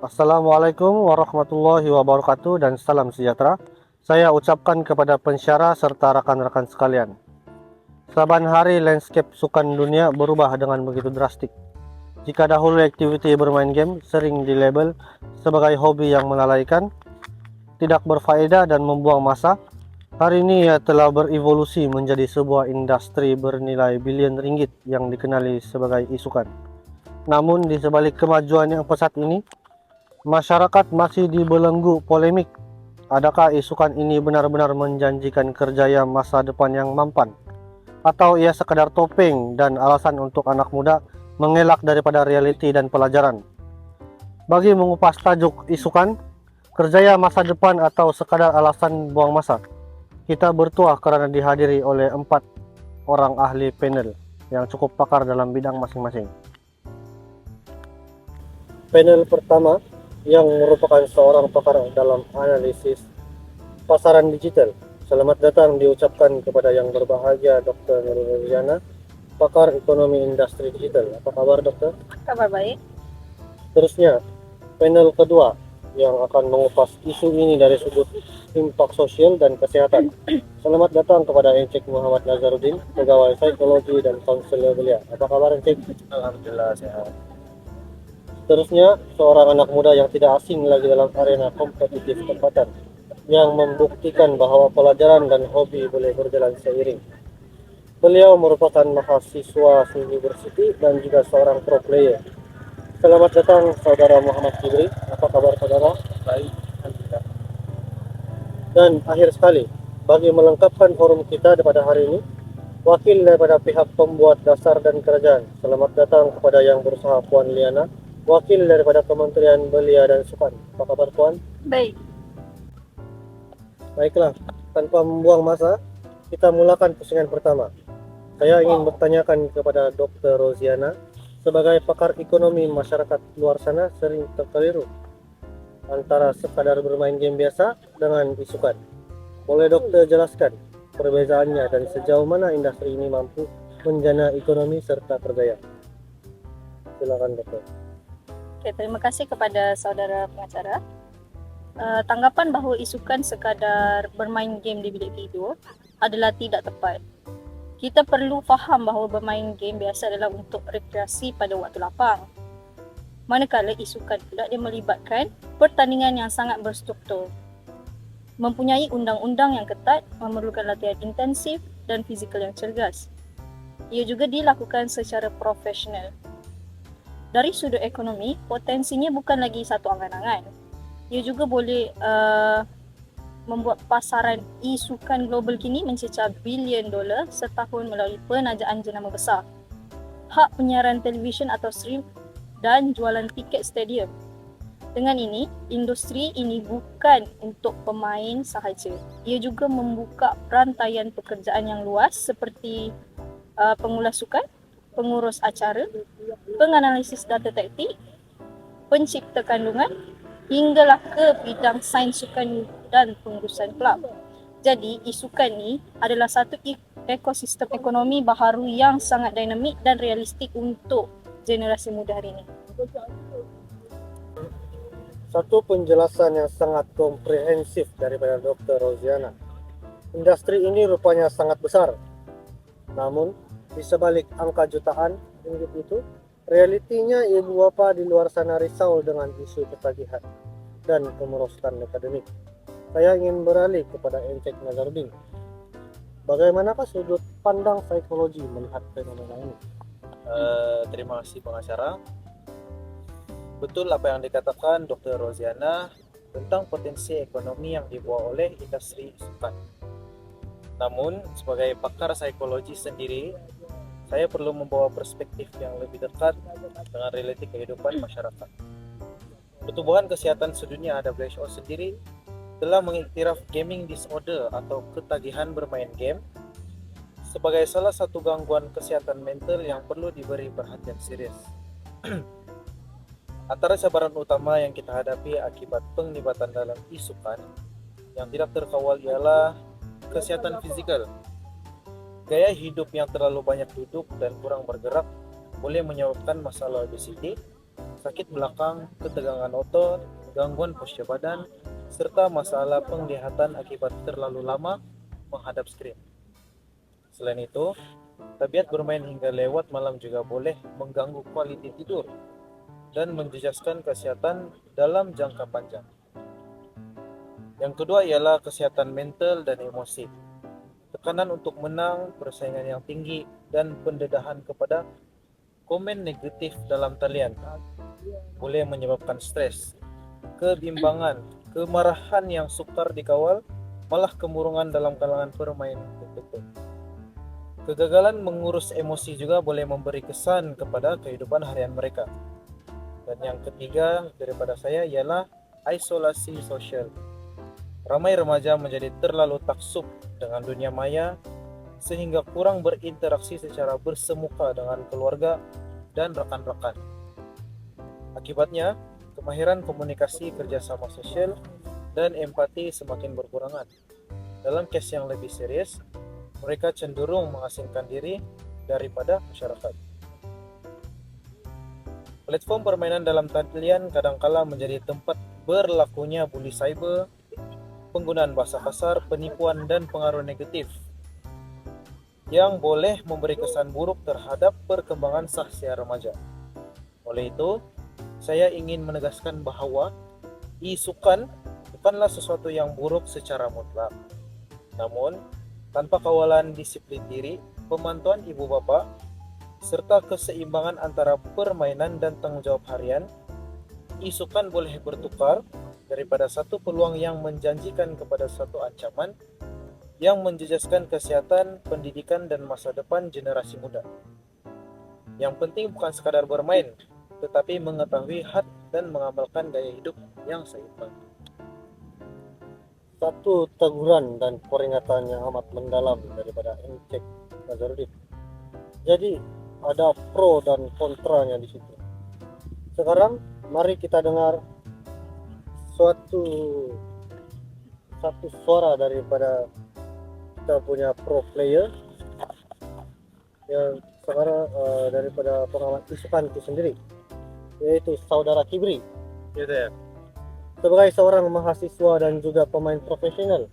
Assalamualaikum warahmatullahi wabarakatuh dan salam sejahtera. Saya ucapkan kepada pensyarah serta rakan-rakan sekalian. Saban hari landscape sukan dunia berubah dengan begitu drastik. Jika dahulu aktiviti bermain game sering dilabel sebagai hobi yang melalaikan, tidak berfaedah dan membuang masa, hari ini ia telah berevolusi menjadi sebuah industri bernilai bilion ringgit yang dikenali sebagai isukan. Namun di sebalik kemajuan yang pesat ini, masyarakat masih dibelenggu polemik. Adakah isukan ini benar-benar menjanjikan kerjaya masa depan yang mampan? Atau ia sekadar topeng dan alasan untuk anak muda mengelak daripada realiti dan pelajaran? Bagi mengupas tajuk isukan, kerjaya masa depan atau sekadar alasan buang masa, kita bertuah kerana dihadiri oleh 4 orang ahli panel yang cukup pakar dalam bidang masing-masing. Panel pertama yang merupakan seorang pakar dalam analisis pasaran digital. Selamat datang diucapkan kepada yang berbahagia Dr. Nurul Riana, pakar ekonomi industri digital. Apa kabar, Dokter? Kabar baik. Terusnya, panel kedua yang akan mengupas isu ini dari sudut impak sosial dan kesehatan. Selamat datang kepada Encik Muhammad Nazarudin, pegawai psikologi dan konselor belia. Apa kabar, Encik? Alhamdulillah sehat. Terusnya, seorang anak muda yang tidak asing lagi dalam arena kompetitif tempatan, yang membuktikan bahwa pelajaran dan hobi boleh berjalan seiring. Beliau merupakan mahasiswa university dan juga seorang pro player. Selamat datang saudara Muhammad Kibri. Apa kabar saudara? Baik, alhamdulillah. Dan akhir sekali, bagi melengkapkan forum kita pada hari ini, wakil daripada pihak pembuat dasar dan kerajaan. Selamat datang kepada yang berusaha Puan Liana, wakil daripada Kementerian Belia dan Sukan. Apa kabar Puan? Baik. Baiklah, tanpa membuang masa, kita mulakan pusingan pertama. Saya ingin bertanyakan kepada Dr. Roziana, sebagai pakar ekonomi masyarakat luar sana sering terkeliru antara sekadar bermain game biasa dengan isukan. Boleh dokter jelaskan perbezaannya dan sejauh mana industri ini mampu menjana ekonomi serta kerjaya? Silakan dokter. Okay, terima kasih kepada saudara pengacara. Tanggapan bahawa isukan sekadar bermain game di bilik tidur adalah tidak tepat. Kita perlu faham bahawa bermain game biasa adalah untuk rekreasi pada waktu lapang. Manakala isukan pula dia melibatkan pertandingan yang sangat berstruktur. Mempunyai undang-undang yang ketat, memerlukan latihan intensif dan fizikal yang cergas. Ia juga dilakukan secara profesional. Dari sudut ekonomi, potensinya bukan lagi satu angan-angan. Ia juga boleh membuat pasaran isukan global kini mencecah bilion dolar setahun melalui penajaan jenama besar, hak penyiaran televisyen atau stream dan jualan tiket stadium. Dengan ini, industri ini bukan untuk pemain sahaja. Ia juga membuka rantaian pekerjaan yang luas seperti pengulas sukan, pengurus acara, penganalisis data taktik, pencipta kandungan, hinggalah ke bidang sains sukan dan pengurusan kelab. Jadi, isukan ni adalah satu ekosistem ekonomi baharu yang sangat dinamik dan realistik untuk generasi muda hari ini. Satu penjelasan yang sangat komprehensif daripada Dr. Roziana. Industri ini rupanya sangat besar. Namun, di sebalik angka jutaan ringgit itu, realitinya ibu bapa di luar sana risau dengan isu ketagihan dan kemerosotan akademik. Saya ingin beralih kepada Encik Nazarudin. Bagaimanakah sudut pandang psikologi melihat fenomena ini? Terima kasih pengacara. Betul apa yang dikatakan Dr. Roziana tentang potensi ekonomi yang dibawa oleh industri sukan. Namun, sebagai pakar psikologi sendiri, saya perlu membawa perspektif yang lebih dekat dengan realiti kehidupan masyarakat. Pertubuhan Kesehatan Sedunia WHO sendiri telah mengiktiraf gaming disorder atau ketagihan bermain game sebagai salah satu gangguan kesehatan mental yang perlu diberi perhatian serius. Antara cabaran utama yang kita hadapi akibat penglibatan dalam isukan yang tidak terkawal ialah kesehatan fizikal. Gaya hidup yang terlalu banyak duduk dan kurang bergerak boleh menyebabkan masalah obesiti, sakit belakang, ketegangan otot, gangguan postur badan, serta masalah penglihatan akibat terlalu lama menghadap skrin. Selain itu, tabiat bermain hingga lewat malam juga boleh mengganggu kualitas tidur dan menjejaskan kesehatan dalam jangka panjang. Yang kedua ialah kesehatan mental dan emosi. Tekanan untuk menang, persaingan yang tinggi, dan pendedahan kepada komen negatif dalam talian boleh menyebabkan stres, kebimbangan, kemarahan yang sukar dikawal, malah kemurungan dalam kalangan pemain tertentu. Kegagalan mengurus emosi juga boleh memberi kesan kepada kehidupan harian mereka. Dan yang ketiga daripada saya ialah isolasi sosial. Ramai remaja menjadi terlalu taksub dengan dunia maya sehingga kurang berinteraksi secara bersemuka dengan keluarga dan rekan-rekan. Akibatnya, kemahiran komunikasi, kerjasama sosial, dan empati semakin berkurangan. Dalam kes yang lebih serius, mereka cenderung mengasingkan diri daripada masyarakat. Platform permainan dalam talian kadangkala menjadi tempat berlakunya bully cyber, penggunaan bahasa kasar, penipuan, dan pengaruh negatif yang boleh memberi kesan buruk terhadap perkembangan sahsia remaja. Oleh itu, saya ingin menegaskan bahawa isukan bukanlah sesuatu yang buruk secara mutlak. Namun, tanpa kawalan disiplin diri, pemantauan ibu bapa, serta keseimbangan antara permainan dan tanggung jawab harian, isukan boleh bertukar daripada satu peluang yang menjanjikan kepada satu ancaman yang menjejaskan kesihatan, pendidikan, dan masa depan generasi muda. Yang penting bukan sekadar bermain, tetapi mengetahui had dan mengamalkan gaya hidup yang seimbang. Satu teguran dan peringatan yang amat mendalam daripada Encik Nazarudin. Jadi ada pro dan kontranya di situ. Sekarang mari kita dengar satu suara daripada kita punya pro player yang sekarang daripada pengamat isukan itu sendiri, yaitu Saudara Kibri. Ya saya. Sebagai seorang mahasiswa dan juga pemain profesional,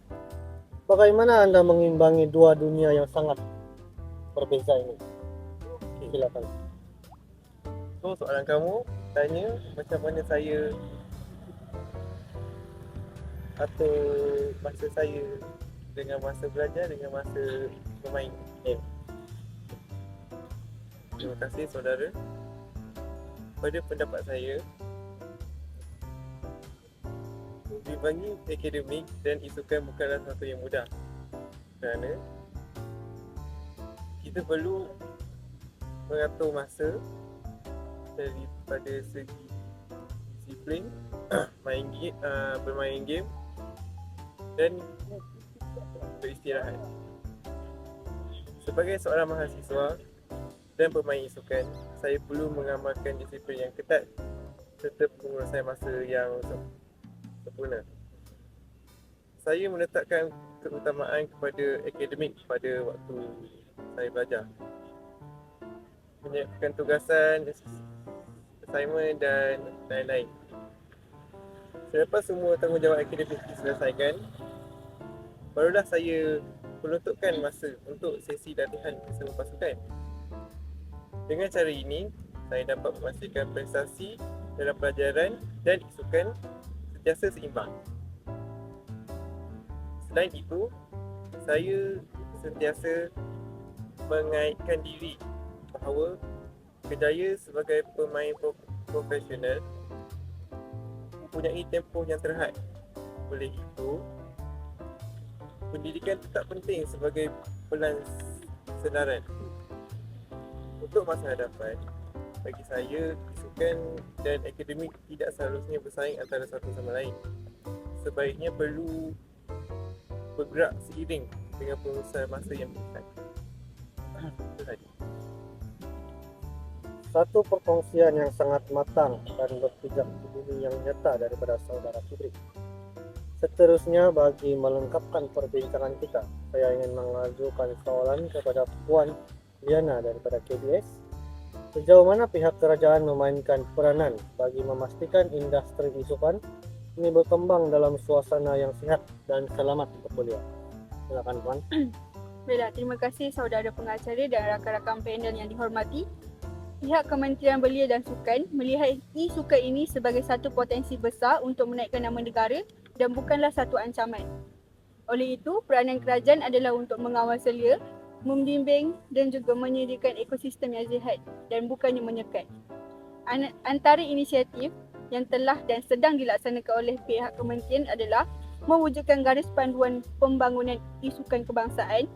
bagaimana Anda mengimbangi dua dunia yang sangat berbeza ini? Silakan. So soalan kamu tanya macam mana saya atau masa saya dengan masa belajar dengan masa bermain game. Terima kasih saudara. Pada pendapat saya, membimbangi akademik dan isukan bukanlah sesuatu yang mudah, kerana kita perlu mengatur masa daripada segi disiplin bermain game dan beristirahat. Sebagai seorang mahasiswa dan pemain isukan, saya perlu mengamalkan disiplin yang ketat serta pengurusan masa yang sempurna. Saya meletakkan keutamaan kepada akademik pada waktu saya belajar. Menyiapkan tugasan, assignment dan lain-lain. Selepas semua tanggungjawab akademik diselesaikan, barulah saya peruntukkan masa untuk sesi latihan bersama pasukan. Dengan cara ini, saya dapat memastikan prestasi dalam pelajaran dan isukan sentiasa seimbang. Selain itu, saya sentiasa mengaitkan diri bahawa kerjaya sebagai pemain profesional mempunyai tempoh yang terhad. Oleh itu, pendidikan tetap penting sebagai pelan senaran. Untuk masa hadapan, bagi saya, isukan dan akademik tidak seharusnya bersaing antara satu sama lain. Sebaiknya perlu bergerak seiring dengan pengurusan masa yang berkaitan. Itu saja. Satu perkongsian yang sangat matang dan berpijak bumi yang nyata daripada Saudara Kibri. Seterusnya, bagi melengkapkan perbincangan kita, saya ingin mengajukan soalan kepada Puan Liana daripada KBS. Sejauh mana pihak kerajaan memainkan peranan bagi memastikan industri isukan ini berkembang dalam suasana yang sehat dan selamat untuk beliau? Silakan Puan. Baiklah, terima kasih saudara pengacara dan rakan-rakan panel yang dihormati. Pihak Kementerian Belia dan Sukan melihat e-sukan ini sebagai satu potensi besar untuk menaikkan nama negara dan bukanlah satu ancaman. Oleh itu, peranan kerajaan adalah untuk mengawal selia, membimbing dan juga menyediakan ekosistem yang sihat dan bukannya menyekat. Antara inisiatif yang telah dan sedang dilaksanakan oleh pihak kementerian adalah mewujudkan garis panduan pembangunan e-sukan kebangsaan,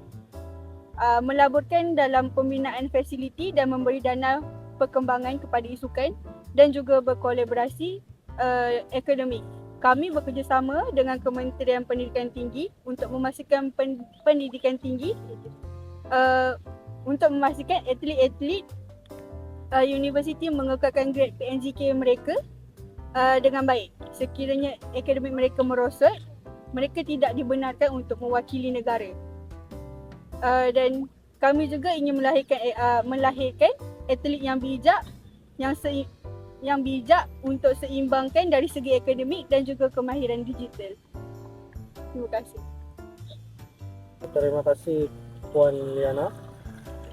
melaburkan dalam pembinaan fasiliti dan memberi dana perkembangan kepada e-sukan dan juga berkolaborasi akademik. Kami bekerjasama dengan Kementerian Pendidikan Tinggi untuk memastikan pendidikan tinggi untuk memastikan atlet-atlet universiti mengekalkan grade PNGK mereka dengan baik. Sekiranya akademik mereka merosot, mereka tidak dibenarkan untuk mewakili negara. Dan kami juga ingin melahirkan atlet yang bijak yang bijak untuk seimbangkan dari segi akademik dan juga kemahiran digital. Terima kasih. Terima kasih Puan Liana.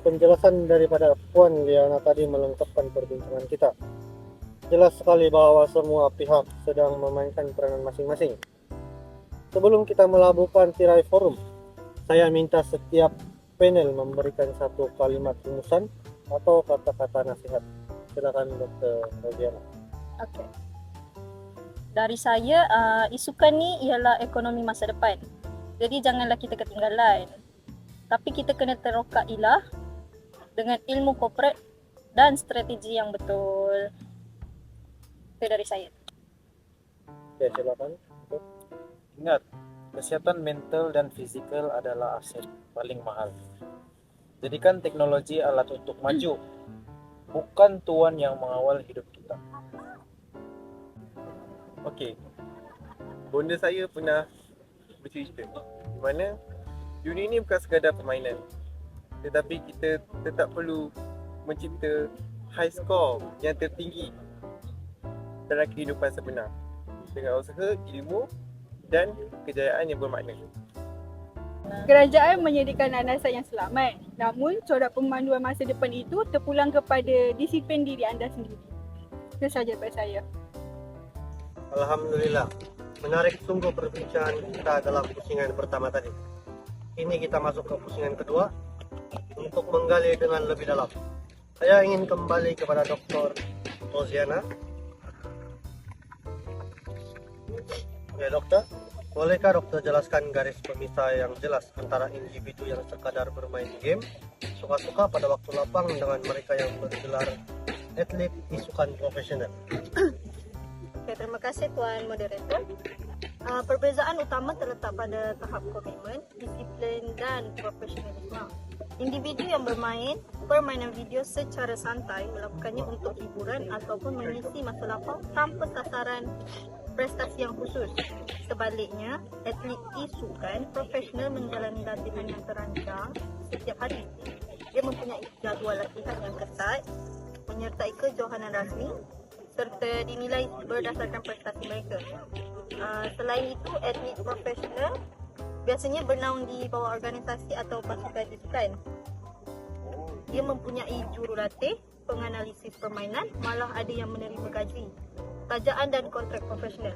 Penjelasan daripada Puan Liana tadi melengkapkan perbincangan kita. Jelas sekali bahwa semua pihak sedang memainkan peranan masing-masing. Sebelum kita melabuhkan tirai forum, saya minta setiap panel memberikan satu kalimat rumusan atau kata-kata nasihat. Silakan Dr. Roziana. Okey. Dari saya, isukan ni ialah ekonomi masa depan. Jadi janganlah kita ketinggalan. Tapi kita kena terokailah dengan ilmu korporat dan strategi yang betul. Itu dari saya. Oke, silakan. Ingat, kesehatan mental dan fizikal adalah aset paling mahal. Jadikan teknologi alat untuk maju, bukan tuan yang mengawal hidup kita. Okey. Bonda saya pernah bercerita di mana dunia ni bukan sekadar permainan, tetapi kita tetap perlu mencipta high score yang tertinggi dalam kehidupan sebenar dengan usaha, ilmu dan kejayaan yang bermakna. Kerajaan menyediakan landasan yang selamat. Namun, corak pemanduan masa depan itu terpulang kepada disiplin diri anda sendiri. Itu sahaja daripada saya. Alhamdulillah, menarik sungguh perbincangan kita dalam pusingan pertama tadi. Ini kita masuk ke pusingan kedua untuk menggali dengan lebih dalam. Saya ingin kembali kepada Dr. Roziana. Ya dokter, bolehkah dokter jelaskan garis pemisah yang jelas antara individu yang sekadar bermain game suka-suka pada waktu lapang dengan mereka yang bergelar atlet isukan profesional? Okay, terima kasih Tuan Moderator. Perbezaan utama terletak pada tahap komitmen, disiplin dan profesionalisme. Individu yang bermain permainan video secara santai melakukannya untuk hiburan ataupun mengisi masa lapang tanpa sasaran prestasi yang khusus. Sebaliknya, atlet isukan profesional menjalani latihan yang terancang setiap hari. Dia mempunyai jadual latihan yang ketat, menyertai kejohanan rasmi serta dinilai berdasarkan prestasi mereka. Selain itu, atlet profesional biasanya bernaung di bawah organisasi atau pasukan isukan. Dia mempunyai jurulatih, penganalisis permainan, malah ada yang menerima gaji, tajaan dan kontrak profesional.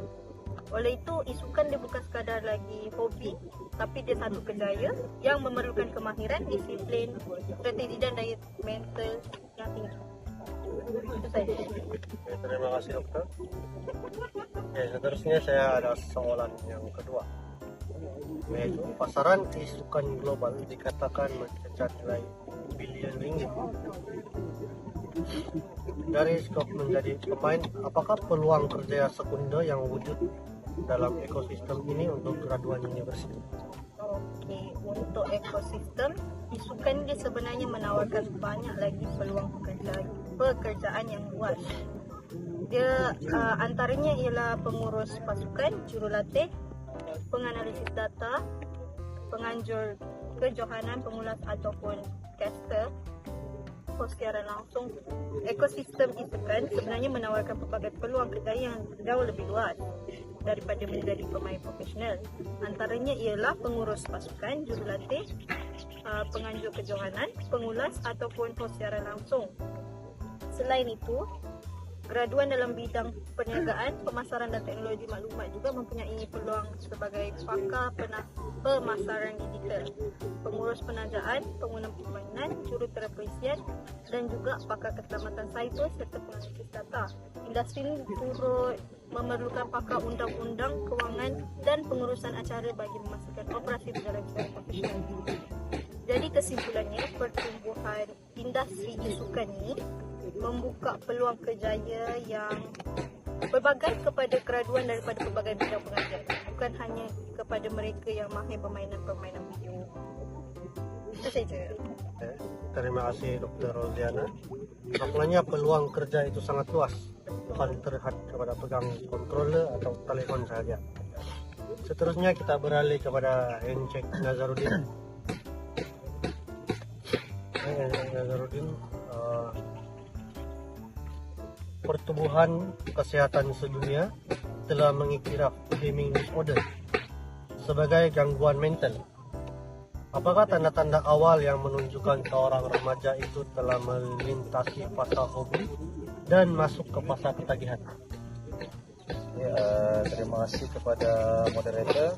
Oleh itu, isukan dia bukan sekadar lagi hobi, tapi dia satu kerjaya yang memerlukan kemahiran, disiplin, strategi dan daya mental yang tinggi. Itu saja. Oke, terima kasih dokter. Oke, seterusnya saya ada soalan yang kedua, yaitu pasaran isukan global dikatakan mencatat nilai bilion ringgit. Dari skop menjadi pemain, apakah peluang kerja sekunder yang wujud dalam ekosistem ini untuk graduan universiti? Okey, untuk ekosistem, isukan dia sebenarnya menawarkan banyak lagi peluang pekerjaan yang luas. Dia antaranya ialah pengurus pasukan, jurulatih, penganalisis data, penganjur kejohanan, pengulas ataupun caster, host siaran langsung, ekosistem isukan sebenarnya menawarkan pelbagai peluang kerjaya yang jauh lebih luas daripada menjadi pemain profesional. Antaranya ialah pengurus pasukan, jurulatih, penganjur kejohanan, pengulas ataupun host siaran langsung. Selain itu, graduan dalam bidang perniagaan, pemasaran dan teknologi maklumat juga mempunyai peluang sebagai pakar pemasaran digital, pengurus penajaan, pengguna permainan, juruterapuisian dan juga pakar keselamatan cyber serta penganalisis data. Industri ini turut memerlukan pakar undang-undang, kewangan dan pengurusan acara bagi memastikan operasi berjalan secara profesional. Jadi kesimpulannya, pertumbuhan industri isukan ini membuka peluang kerjaya yang berbagai kepada graduan daripada pelbagai bidang pengajar, bukan hanya kepada mereka yang mahir permainan video. Itu saja. Terima kasih Dr. Roziana. Maknanya peluang kerja itu sangat luas, bukan terhad kepada pegang controller atau telefon saja. Seterusnya kita beralih kepada Encik Nazarudin. Nazarudin, pertumbuhan kesehatan sedunia telah mengiktiraf gaming disorder sebagai gangguan mental. Apakah tanda-tanda awal yang menunjukkan seorang remaja itu telah melintasi fasa hobi dan masuk ke fasa ketagihan? Ya, terima kasih kepada moderator.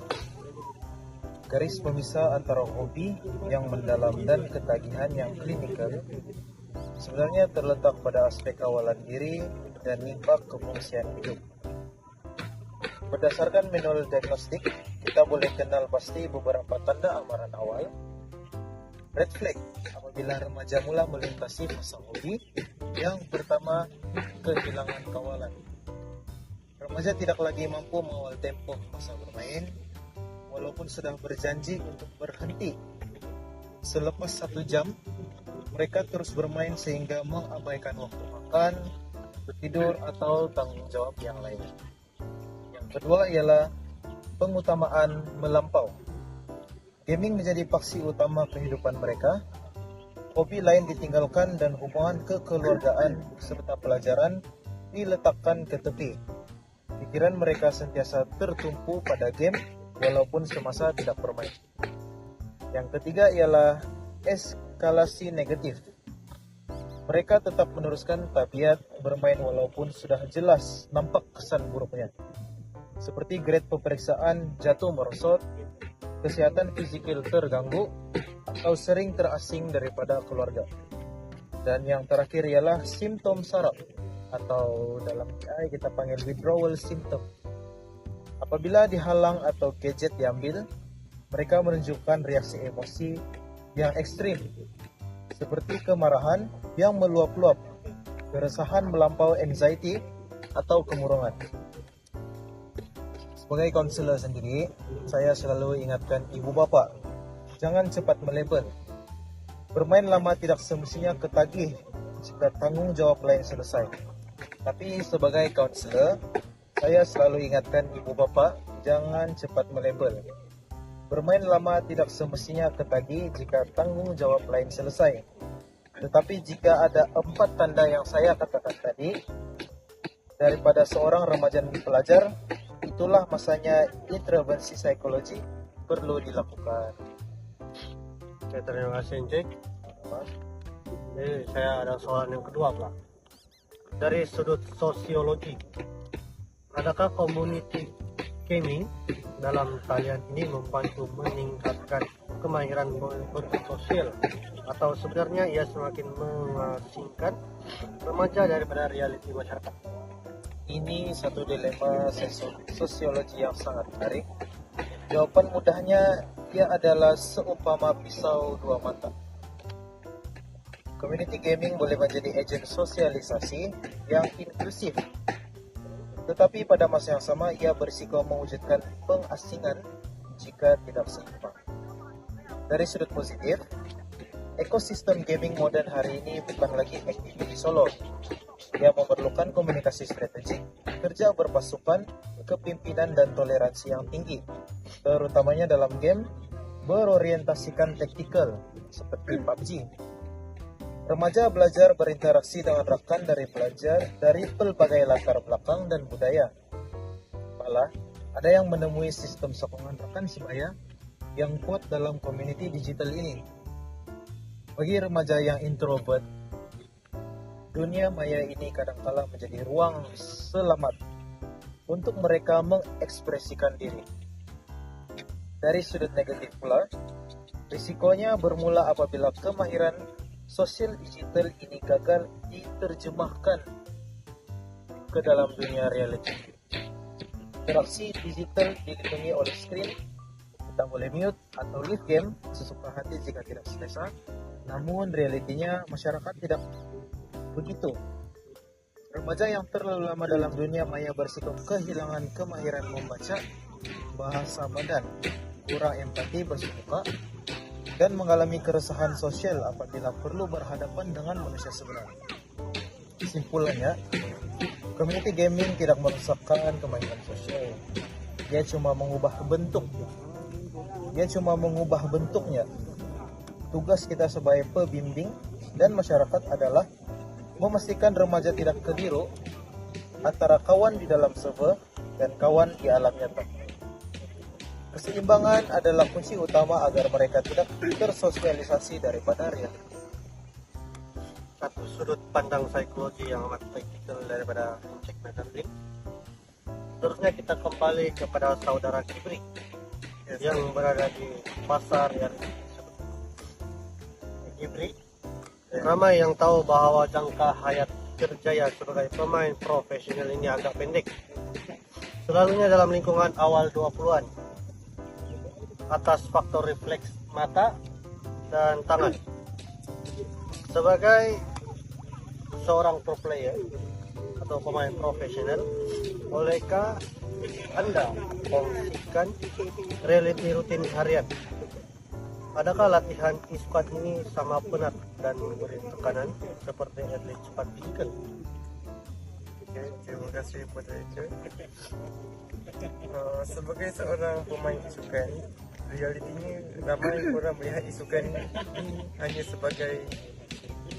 Garis pemisah antara hobi yang mendalam dan ketagihan yang klinikal sebenarnya terletak pada aspek awalan diri dan impak kefungsian hidup. Berdasarkan manual diagnostik, kita boleh kenal pasti beberapa tanda amaran awal. Red flag apabila remaja mula melintasi fasa hobi. Yang pertama, kehilangan kawalan. Remaja tidak lagi mampu mengawal tempo masa bermain, walaupun sudah berjanji untuk berhenti. Selepas 1 jam, mereka terus bermain sehingga mengabaikan waktu makan, bertidur, atau tanggung jawab yang lainnya. Yang kedua ialah pengutamaan melampau. Gaming menjadi paksi utama kehidupan mereka. Hobi lain ditinggalkan dan hubungan kekeluargaan serta pelajaran diletakkan ke tepi. Pikiran mereka sentiasa tertumpu pada game walaupun semasa tidak bermain. Yang ketiga ialah eskalasi negatif. Mereka tetap meneruskan tabiat bermain walaupun sudah jelas nampak kesan buruknya, seperti grade pemeriksaan jatuh merosot, kesehatan fisikal terganggu, atau sering terasing daripada keluarga. Dan yang terakhir ialah simptom saraf, atau dalam PI kita panggil withdrawal symptom. Apabila dihalang atau gadget diambil, mereka menunjukkan reaksi emosi yang ekstrim, seperti kemarahan yang meluap-luap, keresahan melampau anxiety, atau kemurungan. Sebagai konselor sendiri, saya selalu ingatkan ibu bapa, jangan cepat melabel. Bermain lama tidak semestinya ketagih jika tanggung jawab lain selesai. Tapi sebagai konselor, saya selalu ingatkan ibu bapa, jangan cepat melabel. Bermain lama tidak semestinya ketagih jika tanggung jawab lain selesai. Tetapi jika ada 4 tanda yang saya katakan tadi, daripada seorang remaja pelajar, itulah masanya intervensi psikologi perlu dilakukan. Oke, terima kasih Encik. Jadi saya ada soalan yang kedua pula. Dari sudut sosiologi, adakah community gaming dalam talian ini membantu meningkatkan kemahiran bersosial, atau sebenarnya ia semakin mengasingkan remaja daripada realiti masyarakat? Ini satu dilema sosiologi yang sangat menarik. Jawaban mudahnya, ia adalah seumpama pisau 2 mata. Community gaming boleh menjadi agen sosialisasi yang inklusif, tetapi pada masa yang sama ia berisiko mewujudkan pengasingan jika tidak seimbang. Dari sudut positif, ekosistem gaming modern hari ini bukan lagi activity solo. Ia memerlukan komunikasi strategik, kerja berpasukan, kepimpinan dan toleransi yang tinggi, terutamanya dalam game berorientasikan taktikal seperti PUBG. Remaja belajar berinteraksi dengan rekan dari pelbagai latar belakang dan budaya. Malah, ada yang menemui sistem sokongan rekan sebaya yang kuat dalam komuniti digital ini. Bagi remaja yang introvert, dunia maya ini kadangkala menjadi ruang selamat untuk mereka mengekspresikan diri. Dari sudut negatif pula, risikonya bermula apabila kemahiran sosial digital ini gagal diterjemahkan ke dalam dunia reality. Interaksi digital dilindungi oleh screen, kita boleh mute atau leave game sesuka hati jika tidak selesa. Namun realitinya masyarakat tidak begitu. Remaja yang terlalu lama dalam dunia maya berisiko kehilangan kemahiran membaca, bahasa badan, kurang empati bersemuka, dan mengalami keresahan sosial apabila perlu berhadapan dengan manusia sebenarnya. Kesimpulannya, community gaming tidak merusakkan kemahiran sosial. Dia cuma mengubah bentuknya. Tugas kita sebagai pembimbing dan masyarakat adalah memastikan remaja tidak keliru antara kawan di dalam server dan kawan di alam nyata. Keseimbangan adalah kunci utama agar mereka tidak tersosialisasi daripada reality. Satu sudut pandang psikologi yang amat praktikal daripada cek metafik. Terusnya kita kembali kepada saudara Kibri yang berada di pasar yang disebut Kibri. Ramai yang tahu bahwa jangka hayat kerjaya sebagai pemain profesional ini agak pendek. Selalunya dalam lingkungan awal 20-an. Atas faktor refleks mata dan tangan. Sebagai seorang pro player atau pemain profesional, bolehkah Anda kongsikan reality rutin harian? Adakah latihan e-squad ini sama penat dan memberi tekanan seperti atlet cepat fizikal? Okay, terima kasih kepada itu. Sebagai seorang pemain isukan, realitinya ramai orang melihat isukan ini hanya sebagai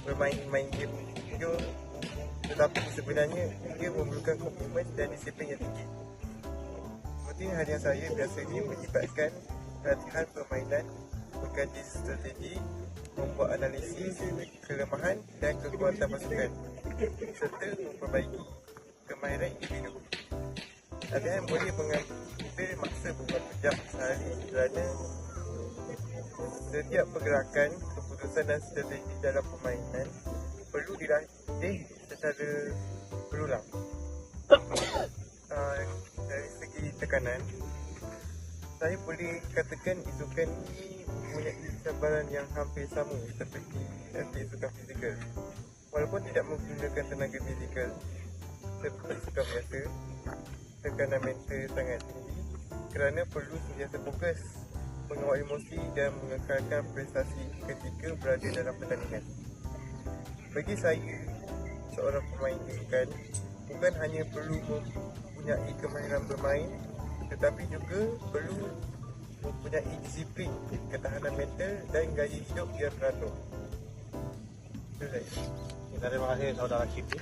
bermain game video, tetapi sebenarnya ia memerlukan komitmen dan disiplin yang tinggi. Seperti hadiah saya biasanya melibatkan latihan permainan, mengkaji strategi, membuat analisis kelemahan dan kekuatan pasukan, serta memperbaiki kemahiran individu. Latihan boleh mengambil masa beberapa jam sehari kerana setiap pergerakan, keputusan dan strategi dalam permainan perlu dilatih secara berulang. Dari segi tekanan, saya boleh katakan isukan ini mempunyai cabaran yang hampir sama seperti atlet sukan fizikal. Walaupun tidak menggunakan tenaga fizikal seperti sukan biasa, tekanan mental sangat tinggi kerana perlu sentiasa fokus, mengawal emosi dan mengekalkan prestasi ketika berada dalam pertandingan. Bagi saya, seorang pemain isukan bukan hanya perlu mempunyai kemahiran bermain, tetapi juga perlu mempunyai disiplin, ketahanan mental dan gaya hidup yang teratur. Itu saja. Terima kasih saudara Kibri.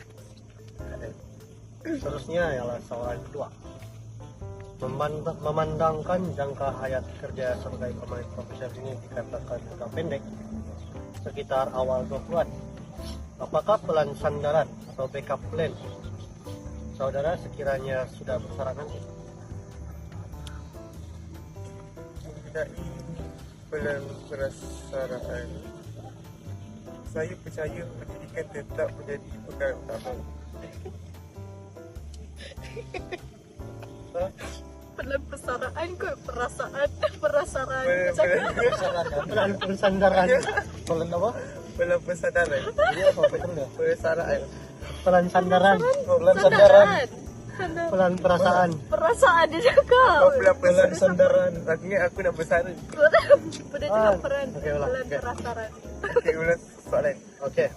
Terusnya ialah soalan kedua. Memandangkan jangka hayat kerja sebagai pemain profesional ini dikatakan agak pendek, sekitar awal 20-an. Apakah pelan sandaran atau backup plan saudara sekiranya sudah bersarang nanti? Mengenai pelan persaraan, saya percaya pendidikan tetap menjadi perkara utama. Pelan persaraan kot perasaan Pelan persandaran. Pelan apa? Pelan persadaran, Dia apa betul nggak? persaraan, Pelan sandaran. pelan sandaran, Pelan perasaan. perasaan dia cakap. pelan sandaran. Aku ingat aku nak bersara. Pada cakap peran Okey, ulang. pelan Okey. perasaan. Okay, ulang soalan. Okey.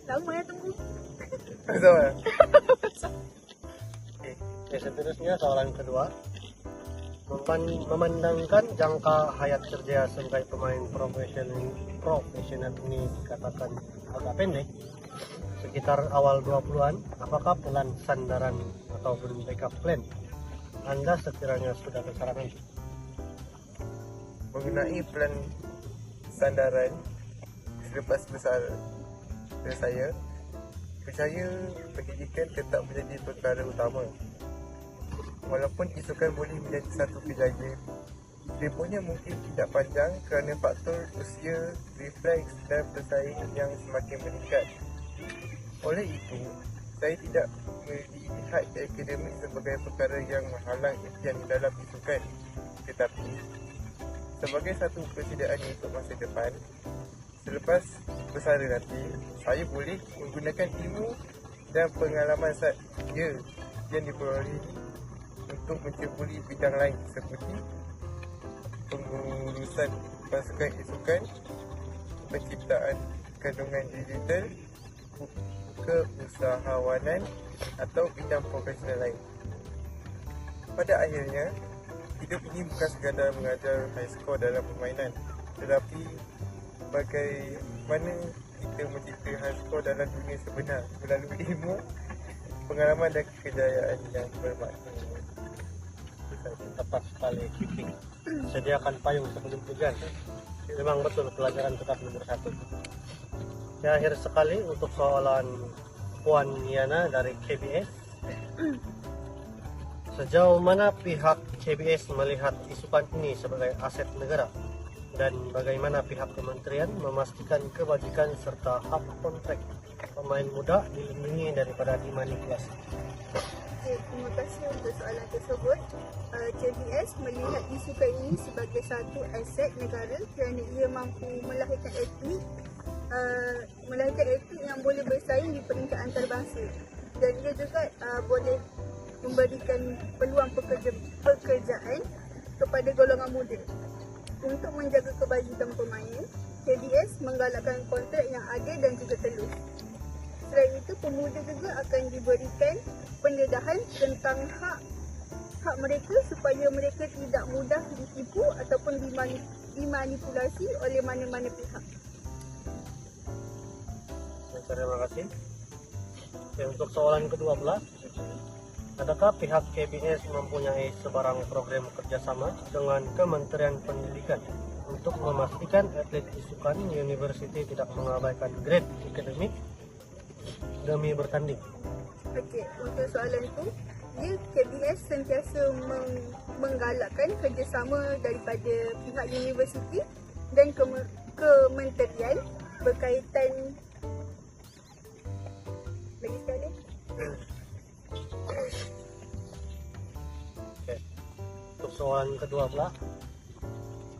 Lama ya tunggu. Sama. Oke, seterusnya soalan kedua. Memandangkan jangka hayat kerja sebagai pemain profesional ini dikatakan agak pendek, sekitar awal 20-an, apakah plan sandaran ataupun backup plan Anda sekiranya sudah tersarankan? Mengenai plan sandaran selepas besar saya percaya pendidikan tetap menjadi perkara utama. Walaupun isukan boleh menjadi satu pilihan, tempohnya mungkin tidak panjang kerana faktor usia, refleks dan pesaing yang semakin meningkat. Oleh itu, saya tidak melihat akademik sebagai perkara yang menghalang impian dalam isukan. Tetapi, sebagai satu persediaan untuk masa depan, selepas bersara nanti, saya boleh menggunakan ilmu dan pengalaman saya yang diperoleh untuk menceburi bidang lain seperti pengurusan pasukan isukan, penciptaan kandungan digital, keusahawanan atau bidang profesional lain. Pada akhirnya, hidup ini bukan sekadar mengajar high score dalam permainan, tetapi bagaimana kita mencipta high score dalam dunia sebenar melalui ilmu, pengalaman dan kejayaan yang bermakna. Tepat sekali, Kiping. Sediakan payung sebelum hujan. Memang betul, pelajaran tetap nomor 1. Terakhir sekali untuk soalan Puan Yana dari KBS. Sejauh mana pihak KBS melihat isukan ini sebagai aset negara, dan bagaimana pihak kementerian memastikan kebajikan serta hak kontrak pemain muda dilindungi daripada dimanipulasi? Terima kasih untuk soalan tersebut. KBS melihat isukan ini sebagai satu aset negara kerana ia mampu melahirkan atlet yang boleh bersaing di peringkat antarabangsa, dan ia juga boleh memberikan peluang pekerjaan kepada golongan muda. Untuk menjaga kebajikan pemain, KBS menggalakkan kontrak yang adil dan juga telus. Selain itu, pemuda juga akan diberikan pendedahan tentang hak mereka supaya mereka tidak mudah ditipu ataupun dimanipulasi oleh mana-mana pihak. Terima kasih. Untuk soalan ke-12, adakah pihak KBS mempunyai sebarang program kerjasama dengan Kementerian Pendidikan untuk memastikan atlet isukan universiti tidak mengabaikan grade akademik demi bertanding? Okey, untuk soalan itu, KBS sentiasa menggalakkan kerjasama daripada pihak universiti dan kementerian berkaitan. Lagi sekali. Untuk soalan ke-12,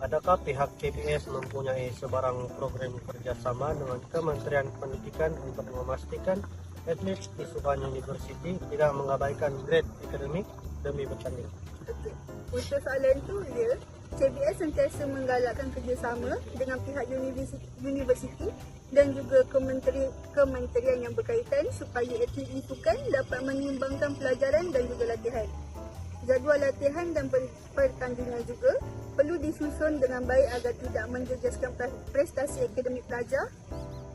adakah pihak KBS mempunyai sebarang program kerjasama dengan Kementerian Pendidikan untuk memastikan atlet isukan universiti tidak mengabaikan grade akademik demi bertanding? Okey. Untuk soalan itu, KBS sentiasa menggalakkan kerjasama dengan pihak universiti dan juga kementerian yang berkaitan supaya atlet isukan dapat menyumbangkan pelajaran dan juga latihan. Jadual latihan dan pertandingan juga perlu disusun dengan baik agar tidak menjejaskan prestasi akademik pelajar,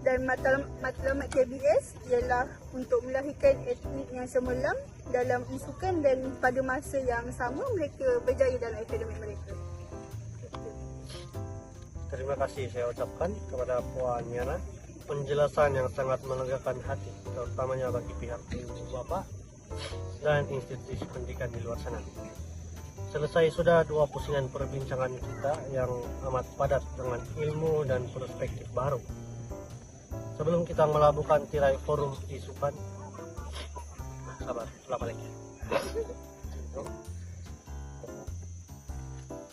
dan matlamat KBS ialah untuk melahirkan atlet yang cemerlang dalam isukan dan pada masa yang sama mereka berjaya dalam akademik mereka. Terima kasih saya ucapkan kepada Puan Yana, penjelasan yang sangat melegakan hati, terutamanya bagi pihak ibu bapak dan institusi pendidikan di luar sana. Selesai sudah 2 pusingan perbincangan kita yang amat padat dengan ilmu dan perspektif baru. Sebelum kita melabuhkan tirai forum isukan, sabar, ulang lagi.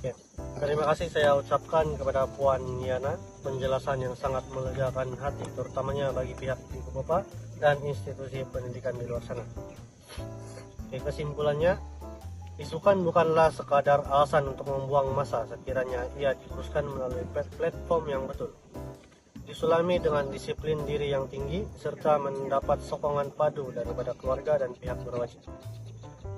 Ya, terima kasih saya ucapkan kepada Puan Yana, penjelasan yang sangat melegakan hati, terutamanya bagi pihak ibu bapak dan institusi pendidikan di luar sana. Oke, kesimpulannya, isukan bukanlah sekadar alasan untuk membuang masa sekiranya ia diteruskan melalui platform yang betul, disulami dengan disiplin diri yang tinggi serta mendapat sokongan padu daripada keluarga dan pihak berwajib.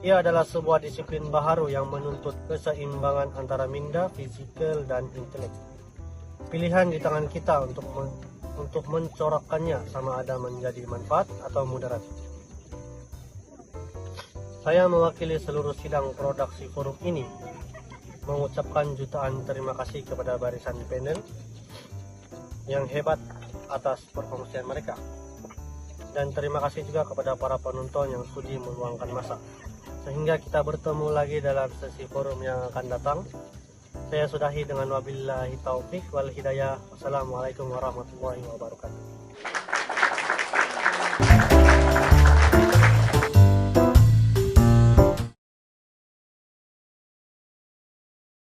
Ia adalah sebuah disiplin baharu yang menuntut keseimbangan antara minda, fisikal, dan intelek. Pilihan di tangan kita untuk mencorakkannya sama ada menjadi manfaat atau mudarat. Saya mewakili seluruh sidang produksi forum ini mengucapkan jutaan terima kasih kepada barisan panel yang hebat atas perkongsian mereka. Dan terima kasih juga kepada para penonton yang sudi meluangkan masa. Sehingga kita bertemu lagi dalam sesi forum yang akan datang. Saya sudahi dengan wabillahi taufik wal hidayah. Wassalamualaikum warahmatullahi wabarakatuh.